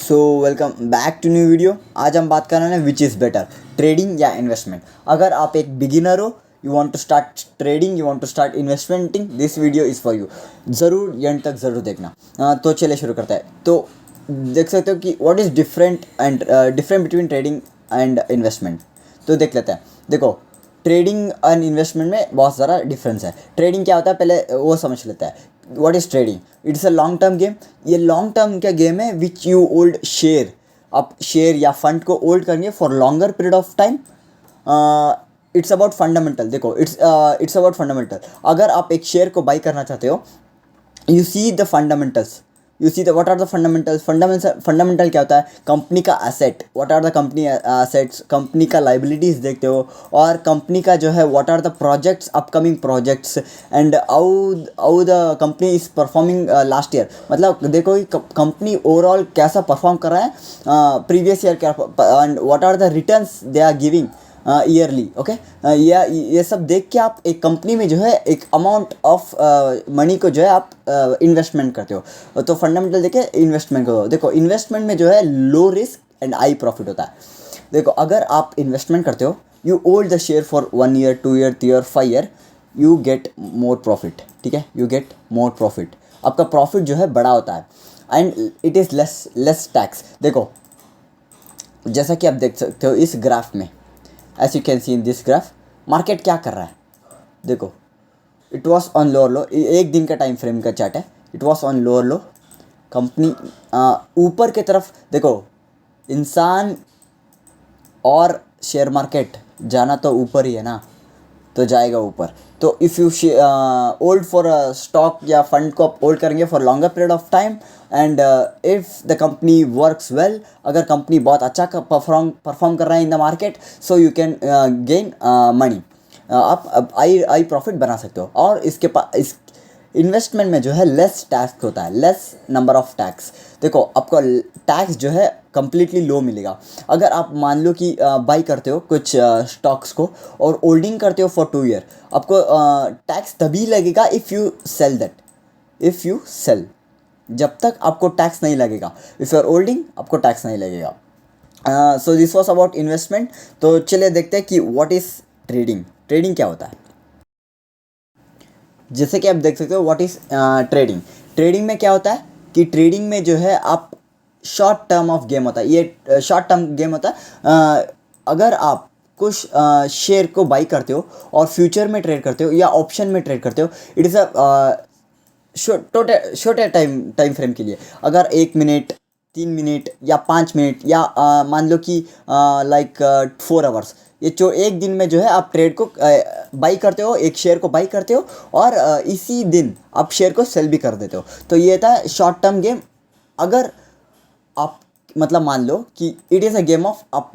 So welcome back to new video. आज हम बात कर रहे हैं विच इज़ बेटर, ट्रेडिंग या इन्वेस्टमेंट। अगर आप एक बिगिनर हो, you want to start trading, you want to start investmenting, this video is for you. ज़रूर एंड तक ज़रूर देखना। तो चलिए शुरू करते हैं। तो देख सकते हो कि what is different between trading and investment. तो देख लेते हैं। देखो, ट्रेडिंग एंड इन्वेस्टमेंट में बहुत सारा डिफरेंस है। ट्रेडिंग क्या होता है पहले वो समझ लेते हैं। What is trading? It's a long term game. ये लॉन्ग टर्म का गेम है विच यू ओल्ड शेयर। आप शेयर या फंड को होल्ड करेंगे for longer period of time. It's about fundamental. देखो, इट्स अबाउट फंडामेंटल। अगर आप एक शेयर को बाई करना चाहते हो, you see the fundamentals. You see the what are the fundamentals. Fundamental क्या होता है? कंपनी का asset, what are the company assets, company का लाइबिलिटीज़ देखते हो, और कंपनी का जो है what are the projects, upcoming projects, and how the company is performing last year. मतलब देखो कि कंपनी ओवरऑल कैसा परफॉर्म कर रहा है प्रीवियस ईयर क्या, and what are the returns they are giving yearly. Okay, या ये सब देख के आप एक कंपनी में जो है एक अमाउंट ऑफ मनी को जो है आप इन्वेस्टमेंट करते हो। तो फंडामेंटल देखे इन्वेस्टमेंट को। देखो, इन्वेस्टमेंट में जो है low risk and high profit होता है। देखो, अगर आप इन्वेस्टमेंट करते हो, you hold the share for 1 year, 2 year, 3 year, 5 year, you get more profit. ठीक है, यू गेट मोर प्रॉफिट। आपका प्रॉफिट जो है बड़ा होता है and it is less tax. देखो, जैसा कि आप देख सकते हो इस ग्राफ में, as you can see in this graph, market क्या कर रहा है। देखो, it was on lower low. एक दिन का टाइम फ्रेम का चार्ट है। It was on lower low. Company ऊपर की तरफ। देखो, इंसान और शेयर मार्केट जाना तो ऊपर ही है ना, तो जाएगा ऊपर। तो if you hold for stock या फंड को आप होल्ड करेंगे for longer period of time, and if the company works well, अगर कंपनी बहुत अच्छा परफॉर्म कर रहा है in the market, so you can gain money. आप आई प्रॉफिट बना सकते हो। और इस इन्वेस्टमेंट में जो है लेस टैक्स होता है, लेस नंबर ऑफ टैक्स। देखो, आपको टैक्स जो है कम्प्लीटली लो मिलेगा। अगर आप मान लो कि बाई करते हो कुछ स्टॉक्स को और होल्डिंग करते हो फॉर 2 ईयर, आपको टैक्स तभी लगेगा if you sell that. If you sell, जब तक आपको टैक्स नहीं लगेगा। इफ़ यू आर होल्डिंग, आपको टैक्स नहीं लगेगा। So this was about investment. तो चलिए देखते हैं कि व्हाट इज़ ट्रेडिंग। ट्रेडिंग क्या होता है? जैसे कि आप देख सकते हो व्हाट इज़ ट्रेडिंग। ट्रेडिंग में क्या होता है कि ट्रेडिंग में जो है आप शॉर्ट टर्म ऑफ गेम होता है। ये शॉर्ट टर्म गेम होता है। अगर आप कुछ शेयर को बाई करते हो और फ्यूचर में ट्रेड करते हो या ऑप्शन में ट्रेड करते हो, इट इज़ अ छोटे टाइम फ्रेम के लिए। अगर 1 मिनट, 3 मिनट या 5 मिनट या मान लो कि लाइक 4 आवर्स, ये जो एक दिन में जो है आप ट्रेड को बाई करते हो, एक शेयर को बाई करते हो, और इसी दिन आप शेयर को सेल भी कर देते हो। तो ये था शॉर्ट टर्म गेम। अगर आप मतलब मान लो कि it is a game of आप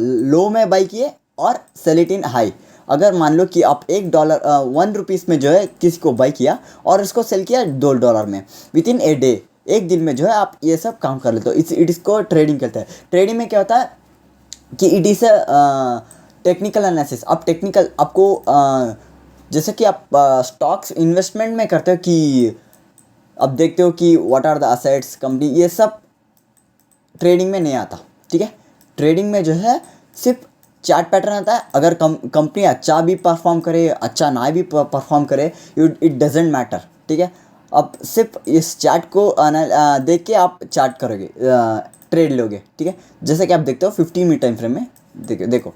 लो में बाई किए और सेल इट इन हाई। अगर मान लो कि आप $1 1 रुपीज़ में जो है किसी को बाई किया और उसको सेल किया $2 में, विद इन ए डे, एक दिन में जो है आप ये सब काम कर लेते हो। इट इसको ट्रेडिंग कहते हैं। ट्रेडिंग में क्या होता है कि it is a technical analysis. आप टेक्निकल आपको जैसे कि आप स्टॉक्स इन्वेस्टमेंट में करते हो कि अब देखते हो कि what are the assets company, ये सब ट्रेडिंग में नहीं आता। ठीक है, ट्रेडिंग में जो है सिर्फ चार्ट पैटर्न आता है। अगर कंपनी अच्छा भी परफॉर्म करे, अच्छा ना भी परफॉर्म करे, इट डजेंट मैटर। ठीक है, अब सिर्फ इस चार्ट को देख के आप चार्ट करोगे, ट्रेड लोगे। ठीक है, जैसे कि आप देखते हो 15 मिनट टाइम फ्रेम में देखो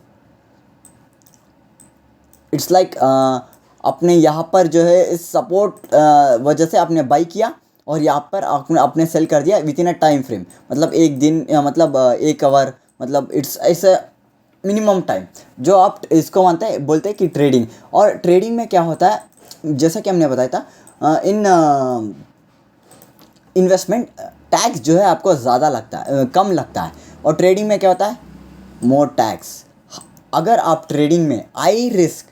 इट्स लाइक अपने यहाँ पर जो है इस सपोर्ट वजह से आपने बाई किया और यहाँ पर आपने अपने सेल कर दिया with in a time frame. मतलब एक दिन मतलब 1 आवर, मतलब इट्स ऐसा मिनिमम टाइम जो आप इसको मानते हैं, बोलते हैं कि ट्रेडिंग। और ट्रेडिंग में क्या होता है, जैसा कि हमने बताया था इन इन्वेस्टमेंट, टैक्स जो है आपको ज़्यादा लगता है, कम लगता है। और ट्रेडिंग में क्या होता है? More tax. अगर आप ट्रेडिंग में हाई रिस्क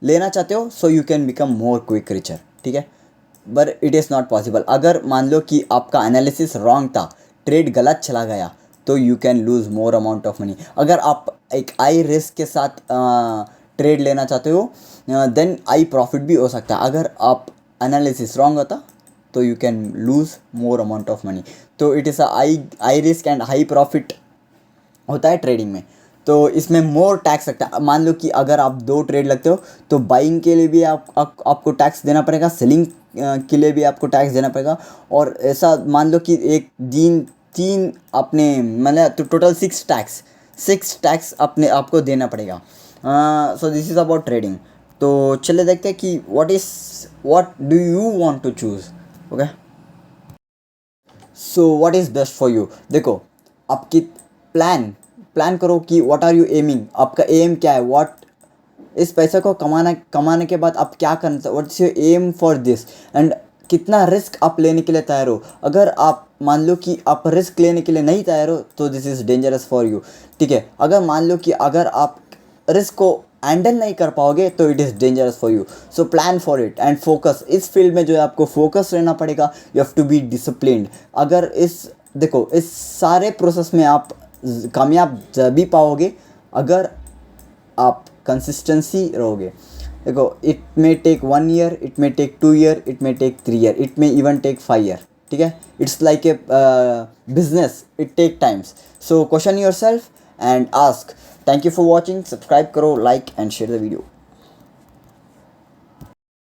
लेना चाहते हो, so you can become more quick richer. ठीक है, but it is not possible. अगर मान लो कि आपका एनालिसिस रॉन्ग था, ट्रेड गलत चला गया, तो you can lose more amount of money. अगर आप एक हाई रिस्क के साथ ट्रेड लेना चाहते हो, देन हाई प्रॉफिट भी हो सकता है। अगर आप एनालिसिस रॉन्ग होता, तो you can lose more amount of money. तो it is a high risk and high profit होता है ट्रेडिंग में. तो इसमें मोर टैक्स लगता है. मान लो कि अगर आप 2 ट्रेड लगते हो तो बाइंग के लिए भी आपको टैक्स देना पड़ेगा, सेलिंग के लिए भी आपको टैक्स देना पड़ेगा. और ऐसा मान लो कि एक दिन 3 अपने मतलब तो टोटल 6 टैक्स अपने आपको देना पड़ेगा. So this is about trading. तो चलिए देखते हैं कि what do you want to choose. Okay, so what is best for you. देखो, आपकी प्लान करो कि व्हाट आर यू एमिंग. आपका एम क्या है, व्हाट इस पैसे को कमाने के बाद आप क्या करना चाहते, what is your aim for this, and कितना रिस्क आप लेने के लिए तैयार हो. अगर आप मान लो कि आप रिस्क लेने के लिए नहीं तैयार हो तो this is dangerous for you. ठीक है, अगर मान लो कि अगर आप रिस्क को हैंडल नहीं कर पाओगे तो it is dangerous for you. So plan for it and focus. इस फील्ड में जो है आपको फोकस रहना पड़ेगा. You have to be disciplined. अगर इस सारे प्रोसेस में आप कामयाब जभी पाओगे अगर आप कंसिस्टेंसी रहोगे. देखो, it may take 1 year, it may take 2 year, it may take 3 year, it may even take 5 year. ठीक है, it's like a business, it take times. So question yourself and ask. Thank you for watching. Subscribe करो, like and share the video.